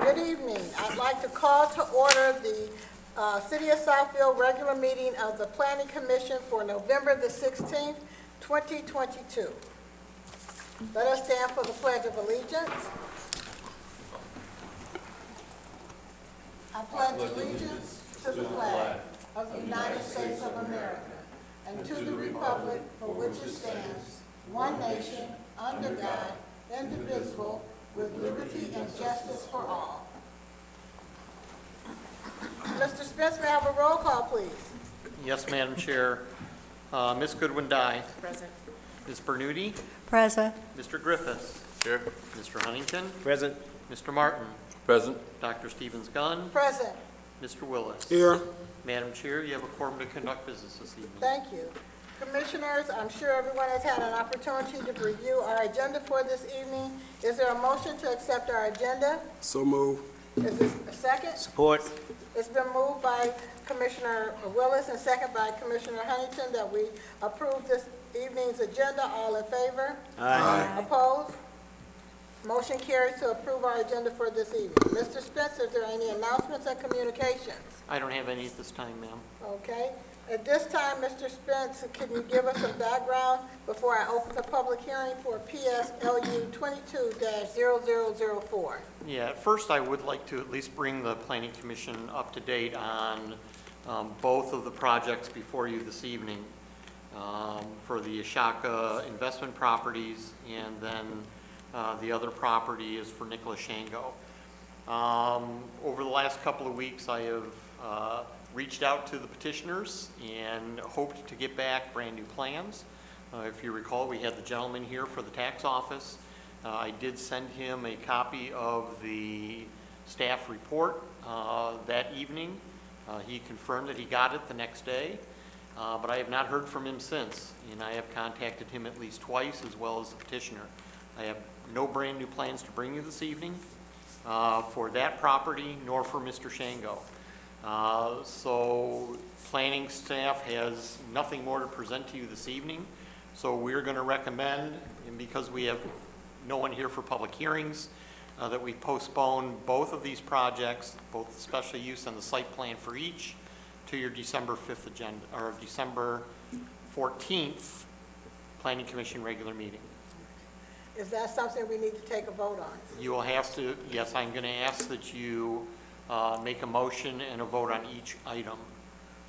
Good evening. I'd like to call to order the City of Southfield regular meeting of the Planning Commission for November the 16th, 2022. Let us stand for the Pledge of Allegiance. I pledge allegiance to the flag of the United States of America and to the republic for which it stands, one nation, under God, indivisible, with liberty and justice for all. Mr. Spence, may I have a roll call, please? Yes, Madam Chair. Ms. Goodwin-Dye. Present. Ms. Bernuti. Present. Mr. Griffiths. Here. Mr. Huntington. Present. Mr. Martin. Present. Dr. Stevens-Gunn. Present. Mr. Willis. Here. Madam Chair, you have a quorum to conduct business this evening. Thank you. Commissioners, I'm sure everyone has had an opportunity to review our agenda for this evening. Is there a motion to accept our agenda? So move. Is this a second? Support. It's been moved by Commissioner Willis and second by Commissioner Huntington that we approve this evening's agenda. All in favor? Aye. Opposed? Motion carries to approve our agenda for this evening. Mr. Spence, is there any announcements and communications? I don't have any at this time, ma'am. Okay. At this time, Mr. Spence, can you give us some background before I open the public hearing for PSLU 22-0004? Yeah, at first I would like to at least bring the Planning Commission up to date on both of the projects before you this evening. For the Ashaka investment properties, and then the other property is for Nicholas Shango. Over the last couple of weeks, I have reached out to the petitioners and hoped to get back brand new plans. If you recall, we had the gentleman here for the tax office. I did send him a copy of the staff report that evening. He confirmed that he got it the next day, but I have not heard from him since, and I have contacted him at least twice, as well as the petitioner. I have no brand new plans to bring you this evening for that property, nor for Mr. Shango. So planning staff has nothing more to present to you this evening. So we're going to recommend, and because we have no one here for public hearings, that we postpone both of these projects, both the special use and the site plan for each, to your December 5th agenda, or December 14th Planning Commission regular meeting. Is that something we need to take a vote on? You will have to, yes, I'm going to ask that you make a motion and a vote on each item.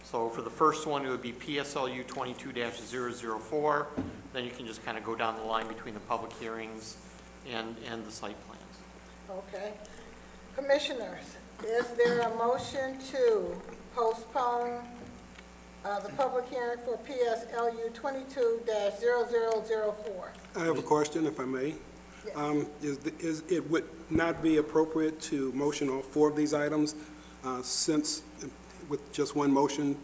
So for the first one, it would be PSLU 22-004. Then you can just kind of go down the line between the public hearings and the site plans. Okay. Commissioners, is there a motion to postpone the public hearing for PSLU 22-0004? I have a question, if I may. Yes. It would not be appropriate to motion all four of these items, since with just one motion?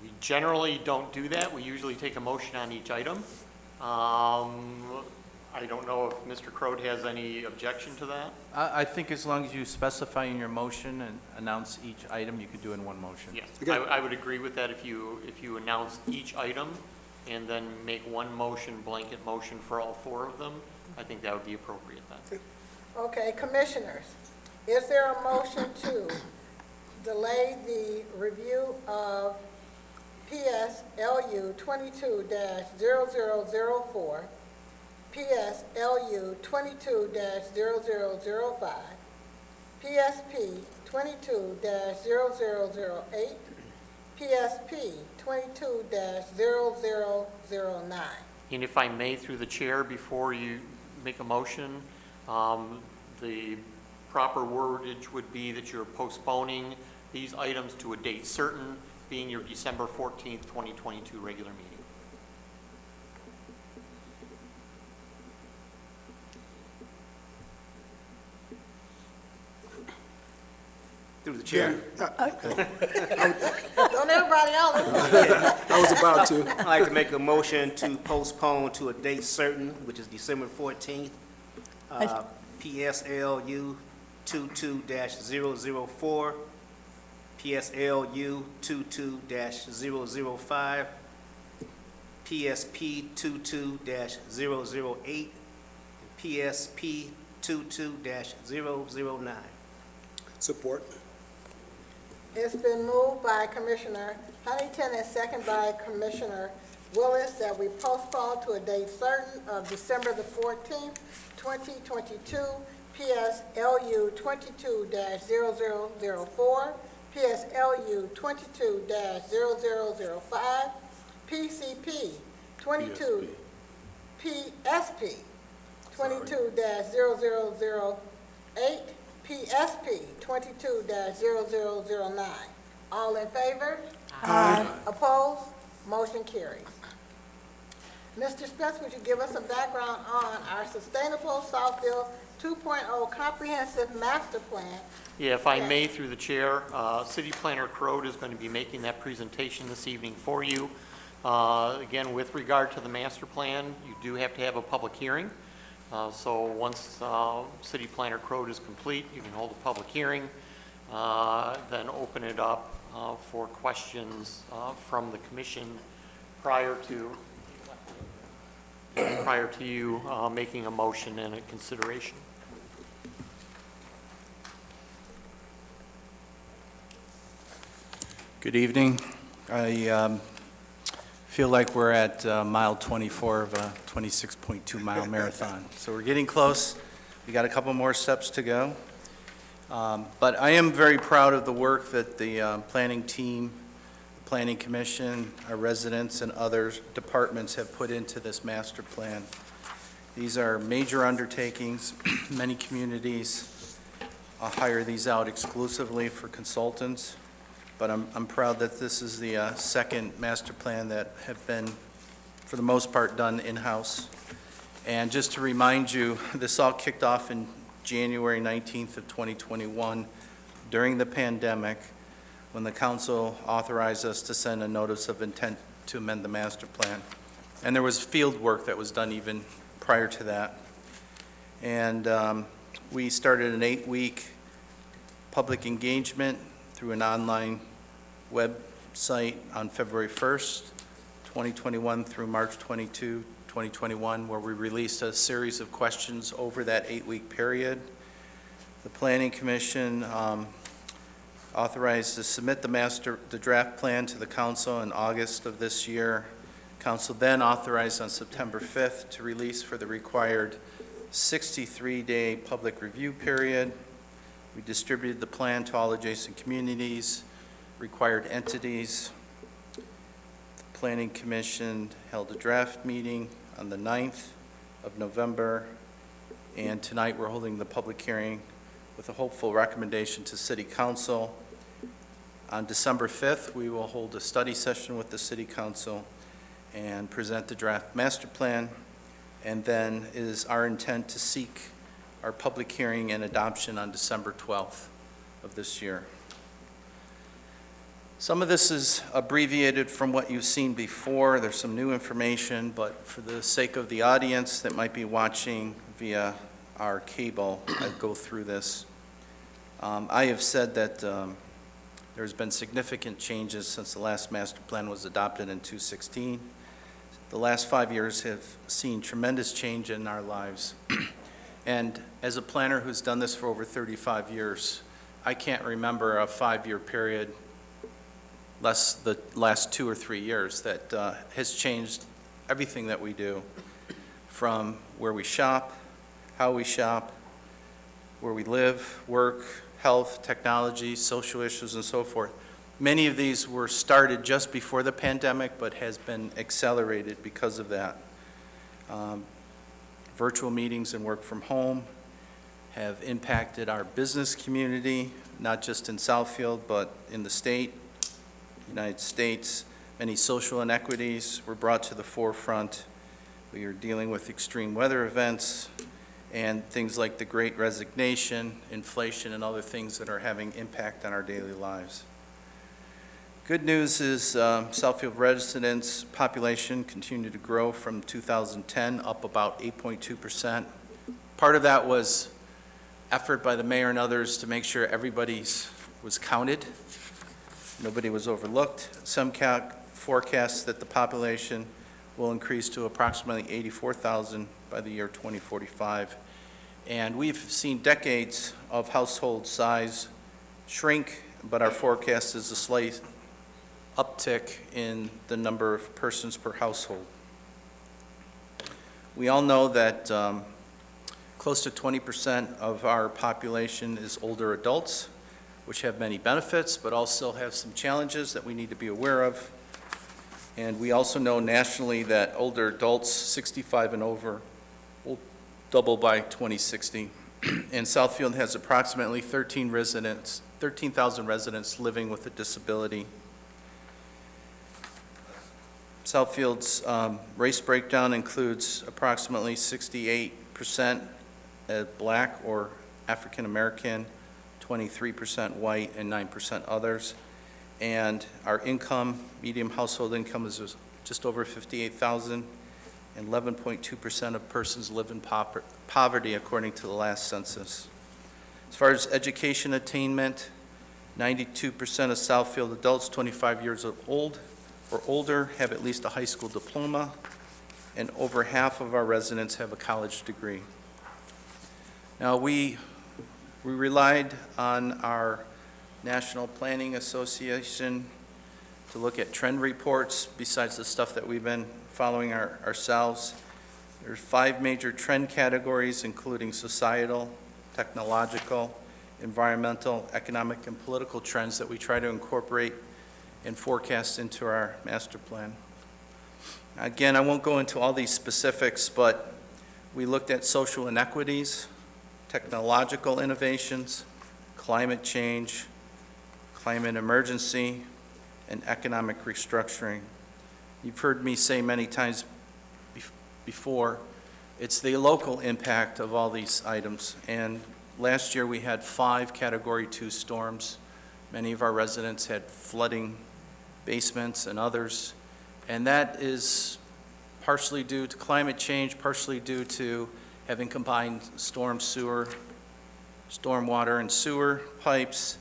We generally don't do that. We usually take a motion on each item. I don't know if Mr. Crode has any objection to that. I think as long as you specify in your motion and announce each item, you could do it in one motion. Yes, Okay. I would agree with that if you announce each item and then make one motion, blanket motion for all four of them. I think that would be appropriate then. Okay, commissioners, is there a motion to delay the review of PSLU 22-0004, PSLU 22-0005, PSP 22-0008, PSP 22-0009. And if I may, through the chair, before you make a motion, the proper wordage would be that you're postponing these items to a date certain, being your December 14th, 2022 regular meeting. Through the chair. Don't everybody else? I was about to. I'd like to make a motion to postpone to a date certain, which is December 14th, PSLU 22-004, PSLU 22-005, PSP 22-008, PSP 22-009. Support. It's been moved by Commissioner Huntington and second by Commissioner Willis that we postpone to a date certain of December the 14th, 2022, PSLU 22-0004, PSLU 22-0005, PCP 22, PSP 22-0008, PSP 22-0009. All in favor? Aye. Opposed? Motion carries. Mr. Spence, would you give us a background on our Sustainable Southfield 2.0 Comprehensive Master Plan? Yeah, if I may, through the chair, City Planner Crode is going to be making that presentation this evening for you. Again, with regard to the master plan, you do have to have a public hearing. So once City Planner Crode is complete, you can hold a public hearing, then open it up for questions from the commission prior to you making a motion and a consideration. Good evening. I feel like we're at mile 24 of a 26.2 mile marathon. So we're getting close. We got a couple more steps to go. But I am very proud of the work that the planning team, the planning commission, our residents, and other departments have put into this master plan. These are major undertakings. Many communities hire these out exclusively for consultants. But I'm proud that this is the second master plan that have been, for the most part, done in-house. And just to remind you, this all kicked off in January 19th of 2021 during the pandemic when the council authorized us to send a notice of intent to amend the master plan. And there was field work that was done even prior to that. And we started an 8-week public engagement through an online website on February 1st, 2021 through March 22, 2021, where we released a series of questions over that 8-week period. The Planning Commission authorized to submit the draft plan to the council in August of this year. Council then authorized on September 5th to release for the required 63-day public review period. We distributed the plan to all adjacent communities, required entities. The Planning Commission held a draft meeting on the 9th of November, and tonight we're holding the public hearing with a hopeful recommendation to City Council. On December 5th, we will hold a study session with the City Council and present the draft master plan, and then it is our intent to seek our public hearing and adoption on December 12th of this year. Some of this is abbreviated from what you've seen before. There's some new information, but for the sake of the audience that might be watching via our cable, I'd go through this. I have said that there's been significant changes since the last master plan was adopted in 2016. The last 5 years have seen tremendous change in our lives. And as a planner who's done this for over 35 years, I can't remember a 5-year period, less the last 2 or 3 years, that has changed everything that we do, from where we shop, how we shop, where we live, work, health, technology, social issues, and so forth. Many of these were started just before the pandemic, but has been accelerated because of that. Virtual meetings and work from home have impacted our business community, not just in Southfield, but in the state, United States. Many social inequities were brought to the forefront. We are dealing with extreme weather events and things like the Great Resignation, inflation, and other things that are having impact on our daily lives. Good news is Southfield residents' population continued to grow from 2010, up about 8.2%. Part of that was effort by the mayor and others to make sure everybody was counted. Nobody was overlooked. Some forecasts that the population will increase to approximately 84,000 by the year 2045. And we've seen decades of household size shrink, but our forecast is a slight uptick in the number of persons per household. We all know that close to 20% of our population is older adults, which have many benefits, but also have some challenges that we need to be aware of. And we also know nationally that older adults 65 and over will double by 2060. And Southfield has approximately 13,000 residents living with a disability. Southfield's race breakdown includes approximately 68% Black or African American, 23% white, and 9% others. And our income, median household income, is just over $58,000, and 11.2% of persons live in poverty, according to the last census. As far as education attainment, 92% of Southfield adults 25 years old or older have at least a high school diploma, and over half of our residents have a college degree. Now, we relied on our National Planning Association to look at trend reports besides the stuff that we've been following ourselves. There's 5 major trend categories, including societal, technological, environmental, economic, and political trends that we try to incorporate and forecast into our master plan. Again, I won't go into all these specifics, but we looked at social inequities, technological innovations, climate change, climate emergency, and economic restructuring. You've heard me say many times before, it's the local impact of all these items. And last year we had 5 Category 2 storms. Many of our residents had flooding basements and others. And that is partially due to climate change, partially due to having combined stormwater and sewer pipes,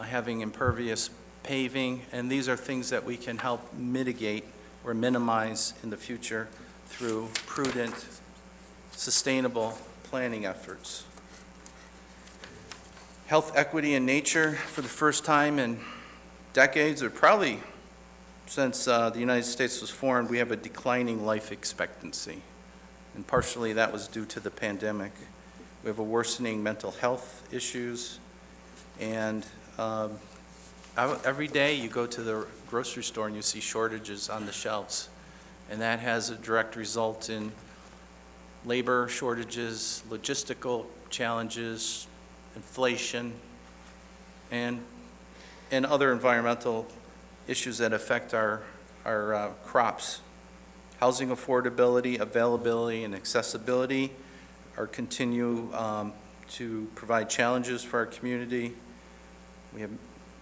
having impervious paving, and these are things that we can help mitigate or minimize in the future through prudent, sustainable planning efforts. Health equity in nature, for the first time in decades, or probably since the United States was formed, we have a declining life expectancy. And partially that was due to the pandemic. We have a worsening mental health issues, and every day you go to the grocery store and you see shortages on the shelves, and that has a direct result in labor shortages, logistical challenges, inflation, and other environmental issues that affect our crops. Housing affordability, availability, and accessibility continue to provide challenges for our community. We have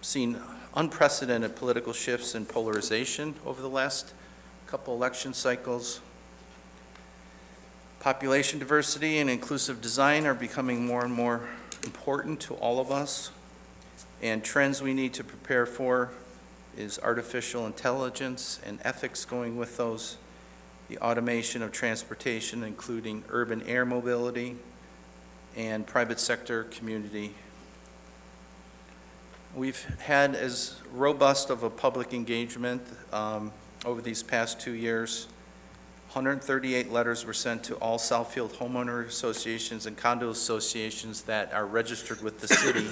seen unprecedented political shifts and polarization over the last couple election cycles. Population diversity and inclusive design are becoming more and more important to all of us. And trends we need to prepare for is artificial intelligence and ethics going with those, the automation of transportation, including urban air mobility, and private sector community. We've had as robust of a public engagement over these past 2 years. 138 letters were sent to all Southfield homeowner associations and condo associations that are registered with the city,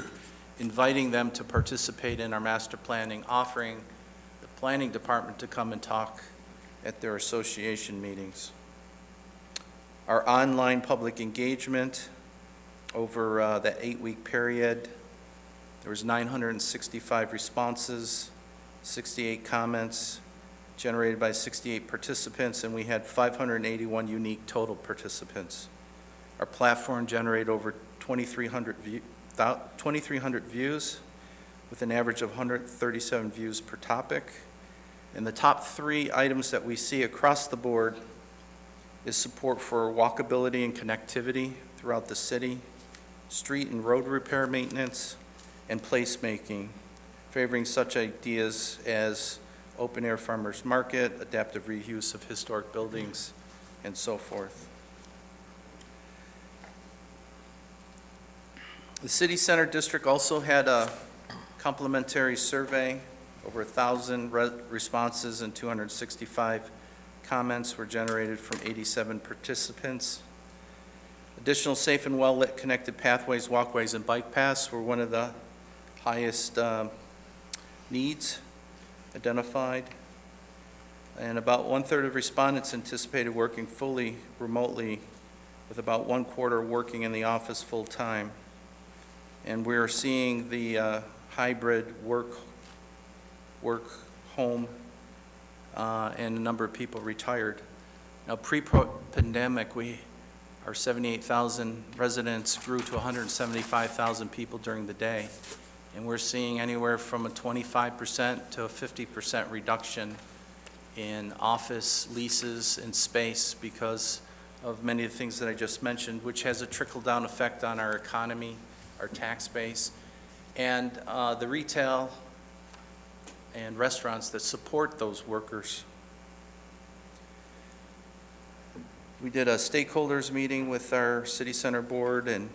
inviting them to participate in our master planning, offering the planning department to come and talk at their association meetings. Our online public engagement over that 8-week period, there was 965 responses, 68 comments generated by 68 participants, and we had 581 unique total participants. Our platform generated over 2,300 views with an average of 137 views per topic. And the top 3 items that we see across the board is support for walkability and connectivity throughout the city, street and road repair maintenance, and placemaking, favoring such ideas as open-air farmers market, adaptive reuse of historic buildings, and so forth. The City Center District also had a complimentary survey. Over 1,000 responses and 265 comments were generated from 87 participants. Additional safe and well-lit connected pathways, walkways, and bike paths were one of the highest needs identified. And about 1/3 of respondents anticipated working fully remotely, with about 1/4 working in the office full-time. And we're seeing the hybrid work-home, and a number of people retired. Now, pre-pandemic, our 78,000 residents grew to 175,000 people during the day. And we're seeing anywhere from a 25% to a 50% reduction in office leases and space because of many of the things that I just mentioned, which has a trickle-down effect on our economy, our tax base, and the retail and restaurants that support those workers. We did a stakeholders meeting with our City Center Board, and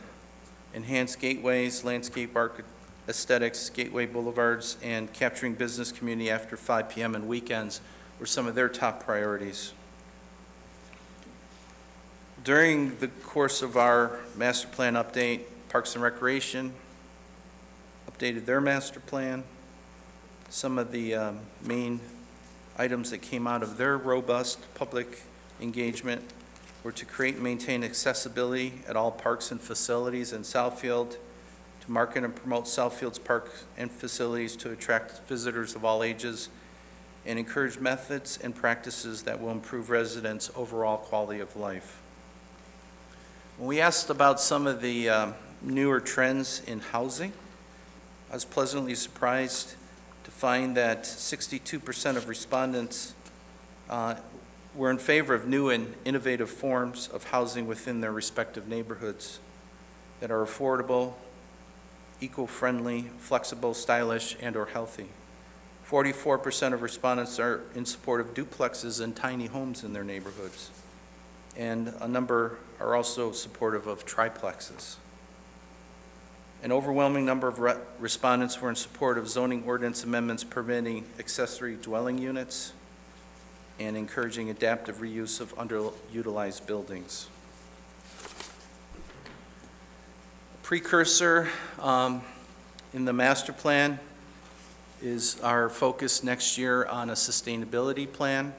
enhanced gateways, landscape aesthetics, gateway boulevards, and capturing business community after 5 p.m. and weekends were some of their top priorities. During the course of our master plan update, Parks and Recreation updated their master plan. Some of the main items that came out of their robust public engagement were to create and maintain accessibility at all parks and facilities in Southfield, to market and promote Southfield's parks and facilities to attract visitors of all ages, and encourage methods and practices that will improve residents' overall quality of life. When we asked about some of the newer trends in housing, I was pleasantly surprised to find that 62% of respondents were in favor of new and innovative forms of housing within their respective neighborhoods that are affordable, eco-friendly, flexible, stylish, and/or healthy. 44% of respondents are in support of duplexes and tiny homes in their neighborhoods, and a number are also supportive of triplexes. An overwhelming number of respondents were in support of zoning ordinance amendments permitting accessory dwelling units and encouraging adaptive reuse of underutilized buildings. A precursor in the master plan is our focus next year on a sustainability plan.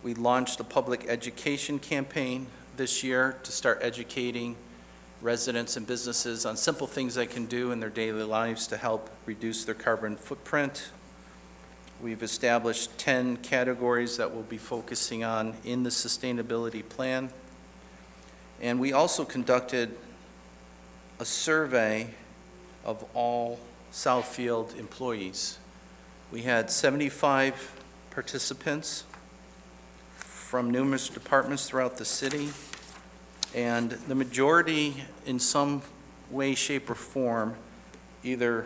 We launched a public education campaign this year to start educating residents and businesses on simple things they can do in their daily lives to help reduce their carbon footprint. We've established 10 categories that we'll be focusing on in the sustainability plan. And we also conducted a survey of all Southfield employees. We had 75 participants from numerous departments throughout the city, and the majority, in some way, shape, or form, either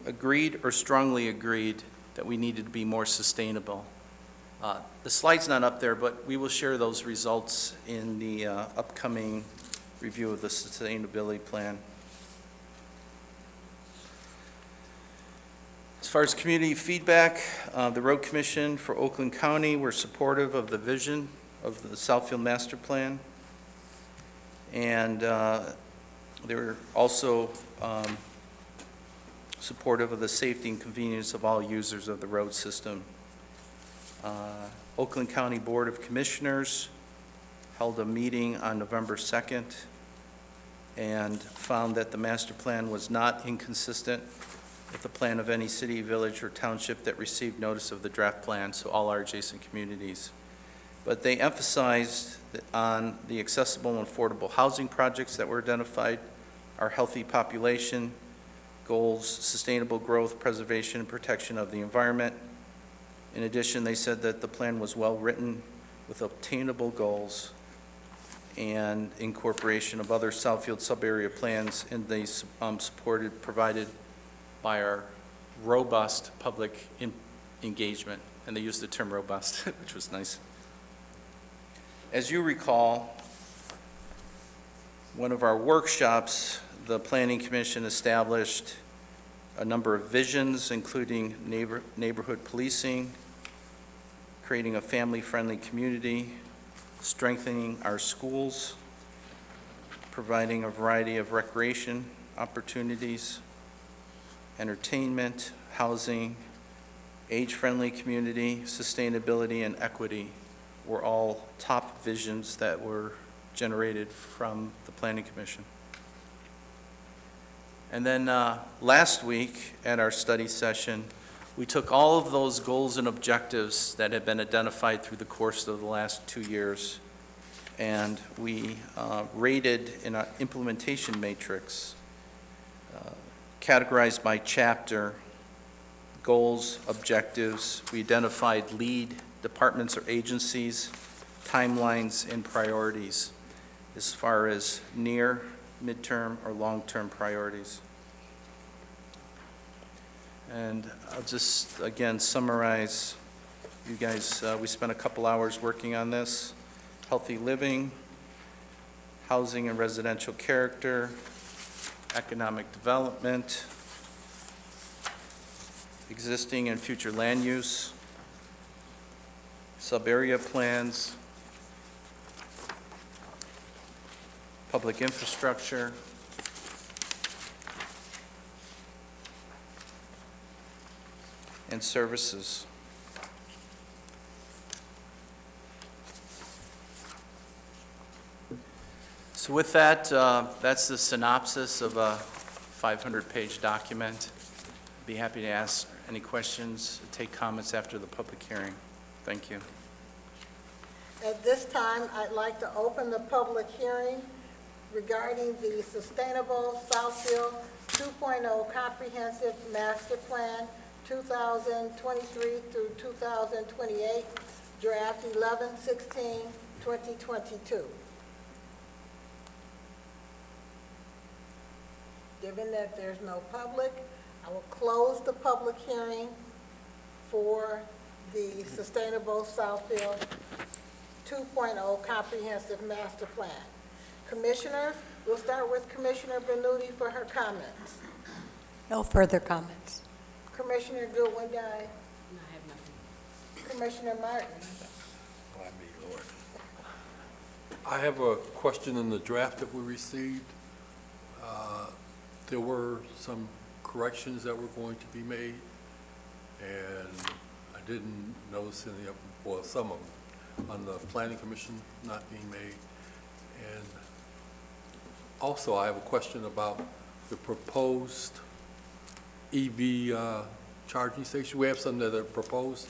agreed or strongly agreed that we needed to be more sustainable. The slide's not up there, but we will share those results in the upcoming review of the sustainability plan. As far as community feedback, the Road Commission for Oakland County were supportive of the vision of the Southfield Master Plan. And they were also supportive of the safety and convenience of all users of the road system. Oakland County Board of Commissioners held a meeting on November 2nd and found that the master plan was not inconsistent with the plan of any city, village, or township that received notice of the draft plan, so all our adjacent communities. But they emphasized on the accessible and affordable housing projects that were identified, our healthy population goals, sustainable growth, preservation, and protection of the environment. In addition, they said that the plan was well-written with obtainable goals and incorporation of other Southfield sub-area plans, and they provided by our robust public engagement, and they used the term robust, which was nice. As you recall, one of our workshops the Planning Commission established a number of visions, including neighborhood policing, creating a family-friendly community, strengthening our schools, providing a variety of recreation opportunities, entertainment, housing, age-friendly community, sustainability, and equity were all top visions that were generated from the Planning Commission. And then last week at our study session, we took all of those goals and objectives that had been identified through the course of the last 2 years, and we rated in an implementation matrix, categorized by chapter, goals, objectives. We identified lead departments or agencies, timelines, and priorities as far as near, midterm, or long-term priorities. And I'll just, again, summarize. You guys, we spent a couple hours working on this. Healthy living, housing and residential character, economic development, existing and future land use, sub-area plans, public infrastructure, and services. So with that, that's the synopsis of a 500-page document. Be happy to ask any questions, take comments after the public hearing. Thank you. At this time, I'd like to open the public hearing regarding the Sustainable Southfield 2.0 Comprehensive Master Plan 2023 through 2028, Draft 11/16/2022. Given that there's no public, I will close the public hearing for the Sustainable Southfield 2.0 Comprehensive Master Plan. Commissioners, we'll start with Commissioner Benuti for her comments. No further comments. Commissioner Goodwin Guy. I have nothing. Commissioner Martin. I have a question in the draft that we received. There were some corrections that were going to be made, and I didn't notice any of them, well, some of them, on the Planning Commission not being made. And also, I have a question about the proposed EV charging station. We have some that are proposed.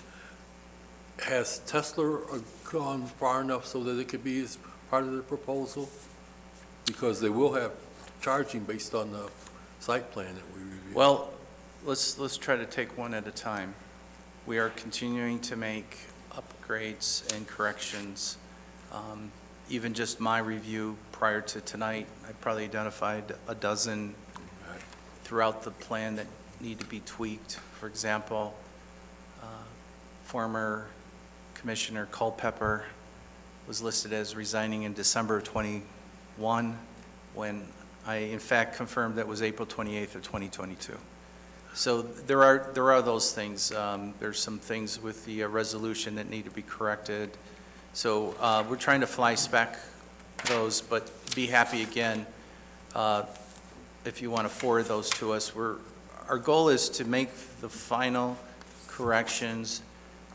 Has Tesla gone far enough so that it could be as part of the proposal? Because they will have charging based on the site plan that we reviewed. Well, let's try to take one at a time. We are continuing to make upgrades and corrections. Even just my review prior to tonight, I probably identified a dozen throughout the plan that need to be tweaked. For example, former Commissioner Culpepper was listed as resigning in December of 21, when I, in fact, confirmed that was April 28th of 2022. So there are those things. There's some things with the resolution that need to be corrected. So we're trying to fly spec those, but be happy again if you want to forward those to us. Our goal is to make the final corrections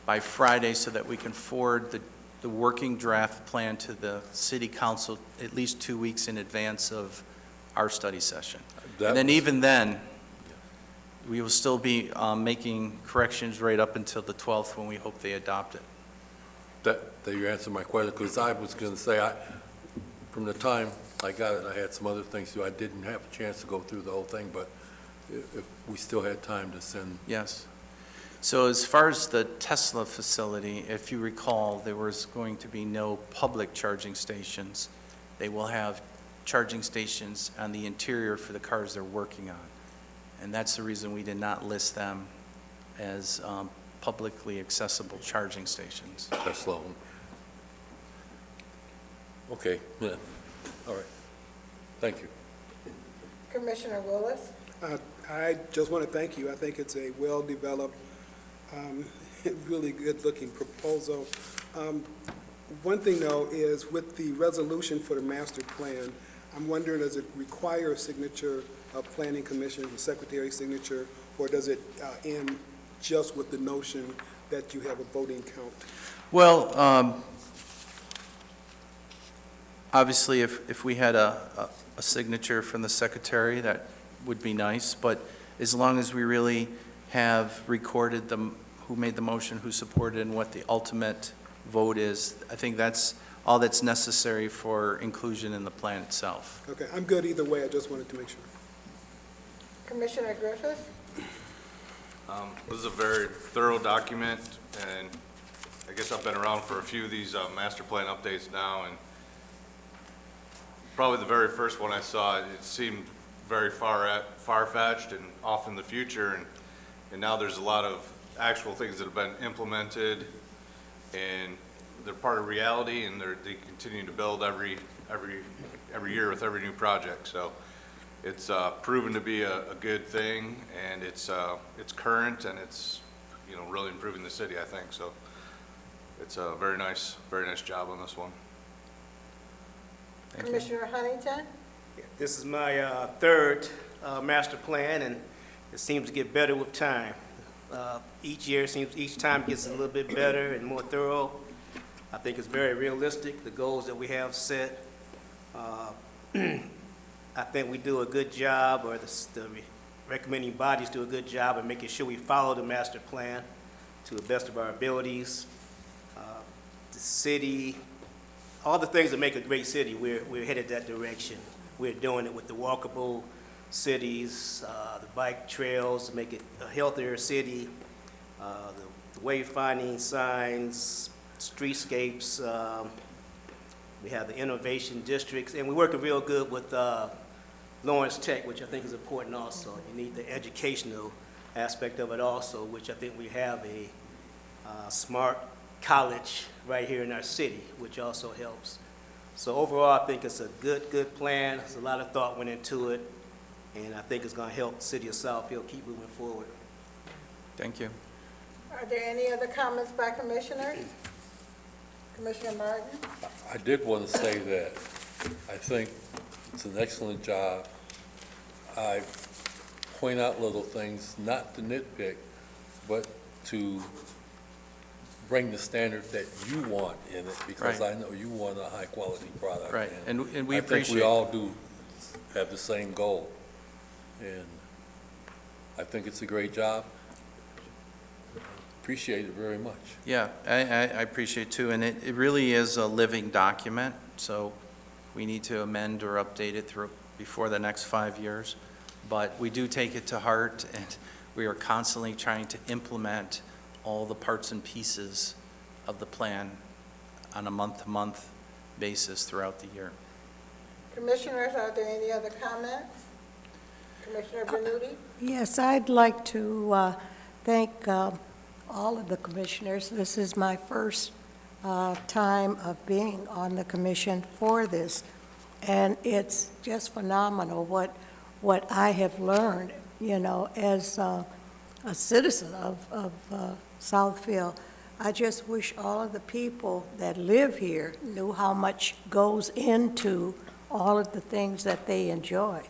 by Friday so that we can forward the working draft plan to the City Council at least 2 weeks in advance of our study session. And then even then, we will still be making corrections right up until the 12th when we hope they adopt it. That you answered my question, because I was going to say, from the time I got it, I had some other things to do. I didn't have a chance to go through the whole thing, but if we still had time to send. Yes. So as far as the Tesla facility, if you recall, there was going to be no public charging stations. They will have charging stations on the interior for the cars they're working on. And that's the reason we did not list them as publicly accessible charging stations. Tesla. Okay, yeah, all right. Thank you. Commissioner Willis? I just want to thank you. I think it's a well-developed, really good-looking proposal. One thing, though, is with the resolution for the master plan, I'm wondering, does it require a signature of Planning Commission, the Secretary's signature, or does it end just with the notion that you have a voting count? Well, obviously, if we had a signature from the secretary, that would be nice, but as long as we really have recorded who made the motion, who supported, and what the ultimate vote is, I think that's all that's necessary for inclusion in the plan itself. Okay, I'm good either way. I just wanted to make sure. Commissioner Griffith? This is a very thorough document, and I guess I've been around for a few of these master plan updates now, and probably the very first one I saw, it seemed very far-fetched and off in the future, and now there's a lot of actual things that have been implemented, and they're part of reality, and they continue to build every year with every new project. So it's proven to be a good thing, and it's current, and it's really improving the city, I think. So it's a very nice job on this one. Thank you. Commissioner Huntington? This is my third master plan, and it seems to get better with time. Each time gets a little bit better and more thorough. I think it's very realistic, the goals that we have set. I think we do a good job, or the recommending bodies do a good job of making sure we follow the master plan to the best of our abilities. The city, all the things that make a great city, we're headed that direction. We're doing it with the walkable cities, the bike trails to make it a healthier city, the wayfinding signs, streetscapes. We have the innovation districts, and we're working real good with Lawrence Tech, which I think is important also. You need the educational aspect of it also, which I think we have a smart college right here in our city, which also helps. So overall, I think it's a good plan. There's a lot of thought went into it, and I think it's going to help the city of Southfield keep moving forward. Thank you. Are there any other comments by commissioners? Commissioner Martin? I did want to say that I think it's an excellent job. I point out little things, not to nitpick, but to bring the standard that you want in it, because Right. I know you want a high-quality product. Right, and we I think appreciate. we all do have the same goal, and I think it's a great job. Appreciate it very much. Yeah, I appreciate too, and it really is a living document, so we need to amend or update it before the next 5 years. But we do take it to heart, and we are constantly trying to implement all the parts and pieces of the plan on a month-to-month basis throughout the year. Commissioners, are there any other comments? Commissioner Bernuti? Yes, I'd like to thank all of the commissioners. This is my first time of being on the commission for this, and it's just phenomenal what I have learned, as a citizen of Southfield. I just wish all of the people that live here knew how much goes into all of the things that they enjoy.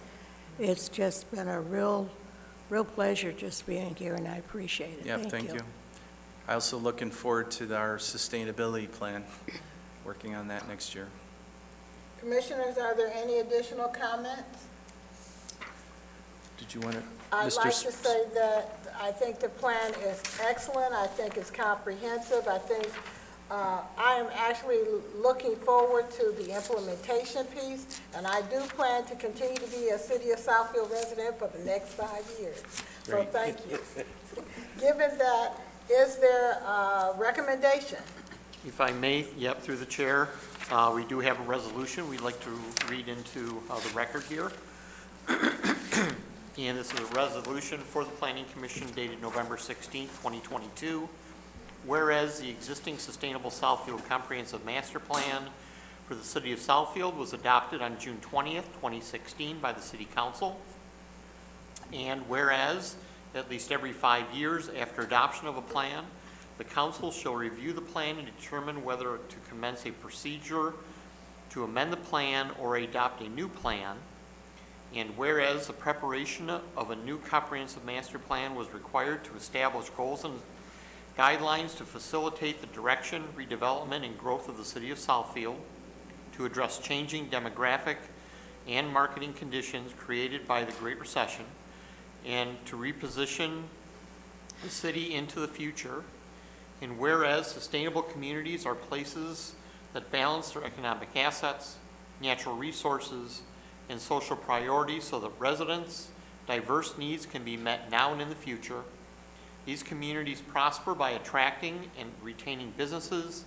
It's just been a real pleasure just being here, and I appreciate it. Yeah, thank you. I also looking forward to our sustainability plan, working on that next year. Commissioners, are there any additional comments? Did you want to? I'd like to say that I think the plan is excellent. I think it's comprehensive. I think I am actually looking forward to the implementation piece, and I do plan to continue to be a City of Southfield resident for the next 5 years. So Great. thank you. Given that, is there a recommendation? If I may, yep, through the chair, we do have a resolution we'd like to read into the record here. And this is a resolution for the Planning Commission dated November 16, 2022. Whereas the existing Sustainable Southfield Comprehensive Master Plan for the City of Southfield was adopted on June 20th, 2016 by the City Council. And whereas, at least every 5 years after adoption of a plan, the council shall review the plan and determine whether to commence a procedure to amend the plan or adopt a new plan. And whereas the preparation of a new comprehensive master plan was required to establish goals and guidelines to facilitate the direction, redevelopment, and growth of the City of Southfield, to address changing demographic and marketing conditions created by the Great Recession, and to reposition the city into the future. And whereas sustainable communities are places that balance their economic assets, natural resources, and social priorities so that residents' diverse needs can be met now and in the future. These communities prosper by attracting and retaining businesses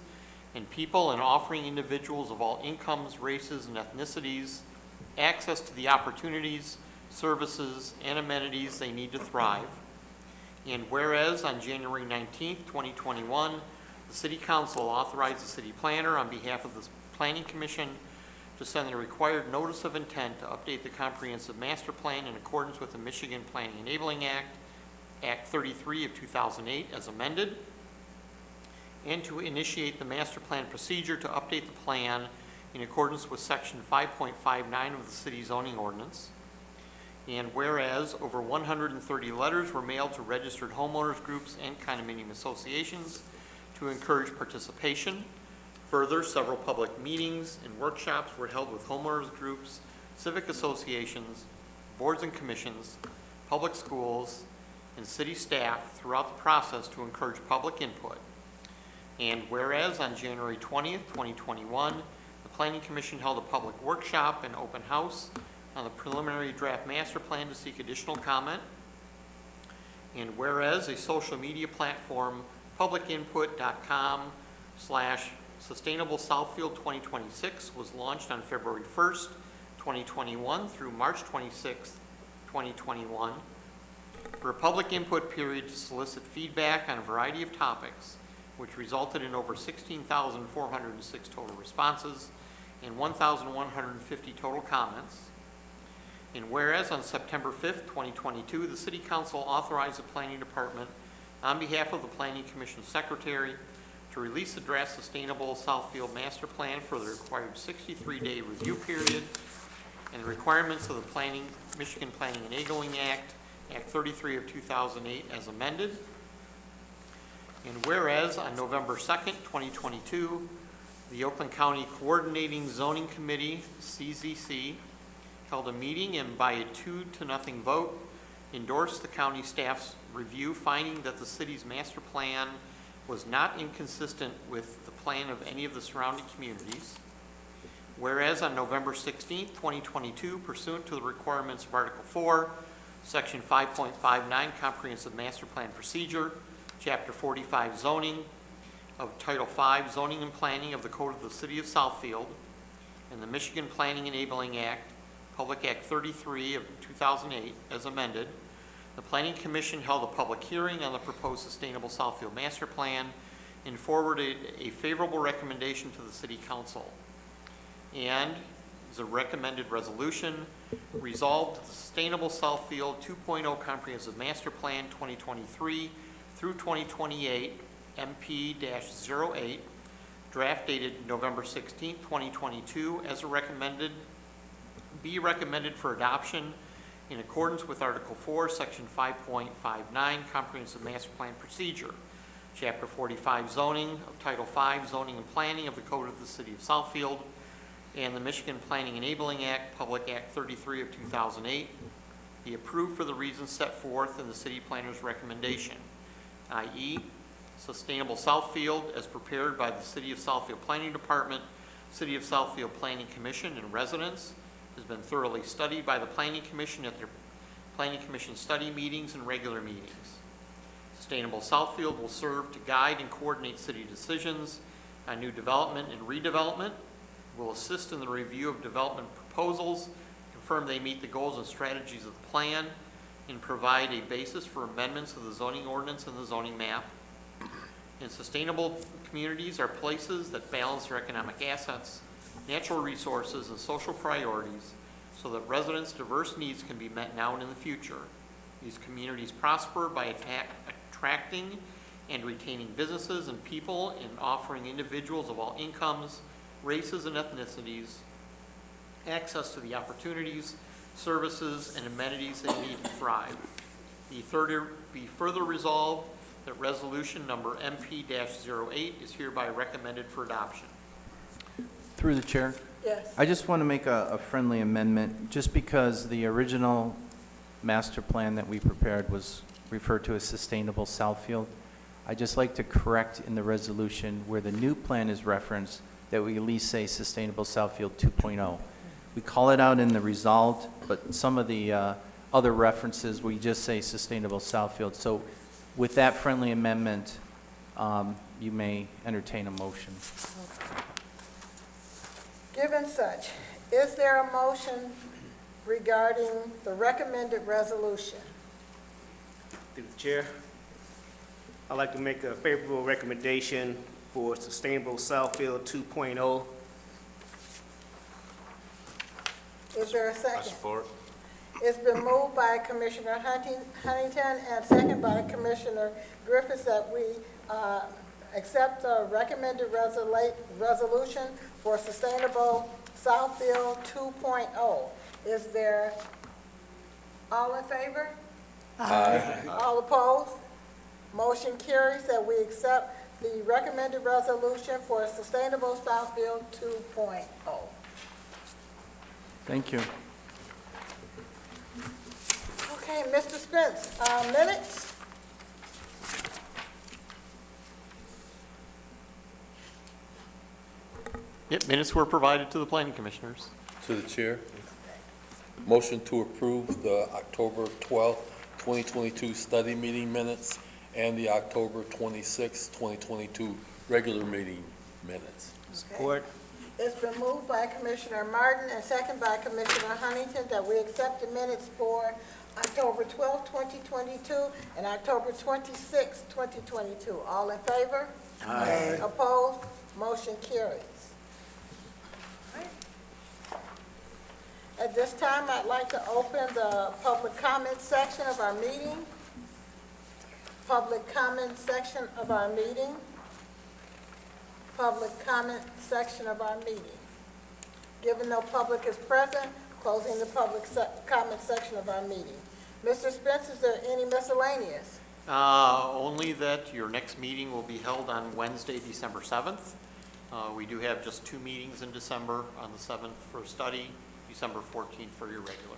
and people and offering individuals of all incomes, races, and ethnicities access to the opportunities, services, and amenities they need to thrive. And whereas on January 19th, 2021, the City Council authorized the City Planner on behalf of the Planning Commission to send the required notice of intent to update the Comprehensive Master Plan in accordance with the Michigan Planning Enabling Act, Act 33 of 2008 as amended, and to initiate the master plan procedure to update the plan in accordance with Section 5.59 of the City Zoning Ordinance. And whereas over 130 letters were mailed to registered homeowners groups and condominium associations to encourage participation. Further, several public meetings and workshops were held with homeowners groups, civic associations, boards and commissions, public schools, and city staff throughout the process to encourage public input. And whereas on January 20th, 2021, the Planning Commission held a public workshop and open house on the preliminary draft master plan to seek additional comment. And whereas a social media platform, publicinput.com/Sustainable Southfield 2026 was launched on February 1st, 2021 through March 26th, 2021 for a public input period to solicit feedback on a variety of topics, which resulted in over 16,406 total responses and 1,150 total comments. And whereas on September 5th, 2022, the City Council authorized the Planning Department on behalf of the Planning Commission Secretary to release the draft Sustainable Southfield Master Plan for the required 63-day review period and the requirements of the Michigan Planning Enabling Act, Act 33 of 2008 as amended. And whereas on November 2nd, 2022, the Oakland County Coordinating Zoning Committee, CZC, held a meeting and by a 2-0 vote endorsed the county staff's review, finding that the city's master plan was not inconsistent with the plan of any of the surrounding communities. Whereas on November 16th, 2022, pursuant to the requirements of Article 4, Section 5.59 Comprehensive Master Plan Procedure, Chapter 45 Zoning of Title 5 Zoning and Planning of the Code of the City of Southfield, and the Michigan Planning Enabling Act, Public Act 33 of 2008 as amended, the Planning Commission held a public hearing on the proposed Sustainable Southfield Master Plan and forwarded a favorable recommendation to the City Council. And as a recommended resolution, resolved the Sustainable Southfield 2.0 Comprehensive Master Plan 2023 through 2028 MP-08, draft dated November 16, 2022, as be recommended for adoption in accordance with Article 4, Section 5.59 Comprehensive Master Plan Procedure, Chapter 45 Zoning of Title 5 Zoning and Planning of the Code of the City of Southfield, and the Michigan Planning Enabling Act, Public Act 33 of 2008, be approved for the reasons set forth in the City Planner's recommendation, i.e., Sustainable Southfield as prepared by the City of Southfield Planning Department, City of Southfield Planning Commission, and residents, has been thoroughly studied by the Planning Commission at their Planning Commission study meetings and regular meetings. Sustainable Southfield will serve to guide and coordinate city decisions on new development and redevelopment, will assist in the review of development proposals, confirm they meet the goals and strategies of the plan, and provide a basis for amendments of the zoning ordinance and the zoning map. And sustainable communities are places that balance their economic assets, natural resources, and social priorities so that residents' diverse needs can be met now and in the future. These communities prosper by attracting and retaining businesses and people and offering individuals of all incomes, races, and ethnicities access to the opportunities, services, and amenities they need to thrive. Be further resolved that resolution number MP-08 is hereby recommended for adoption. Through the chair, Yes. I just want to make a friendly amendment, just because the original master plan that we prepared was referred to as Sustainable Southfield. I'd just like to correct in the resolution where the new plan is referenced, that we at least say Sustainable Southfield 2.0. We call it out in the resolved, but some of the other references, we just say Sustainable Southfield. So with that friendly amendment, you may entertain a motion. Given such, is there a motion regarding the recommended resolution? Through the chair, I'd like to make a favorable recommendation for Sustainable Southfield 2.0. Is there a I second? support. It's been moved by Commissioner Huntington and second by Commissioner Griffiths that we accept the recommended resolution for Sustainable Southfield 2.0. Is there, all in favor? Aye. All opposed? Motion carries that we accept the recommended resolution for Sustainable Southfield 2.0. Thank you. Okay, Mr. Spence, minutes? Yep, minutes were provided to the planning commissioners. To the chair. Motion to approve the October 12th, 2022 study meeting minutes and the October 26th, 2022 regular meeting minutes. Support. It's been moved by Commissioner Martin and second by Commissioner Huntington that we accept the minutes for October 12, 2022 and October 26, 2022. All in favor? Aye. Opposed? Motion carries. At this time, I'd like to open the public comment section of our meeting. Public comment section of our meeting. Public comment section of our meeting. Given no public is present, closing the public comment section of our meeting. Mr. Spence, is there any miscellaneous? Only that your next meeting will be held on Wednesday, December 7th. We do have just 2 meetings in December, on the 7th for study, December 14th for your regular.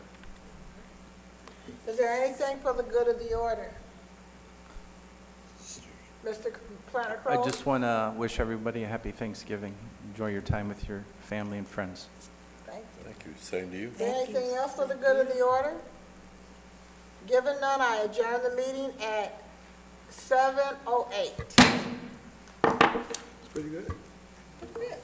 Is there anything for the good of the order? Mr. Planner I Crowe? just want to wish everybody a happy Thanksgiving. Enjoy your time with your family and friends. Thank you. Thank you. Same to you. Is there anything else for the good of the order? Given none, I adjourn the meeting at 7:08. It's pretty good. Good.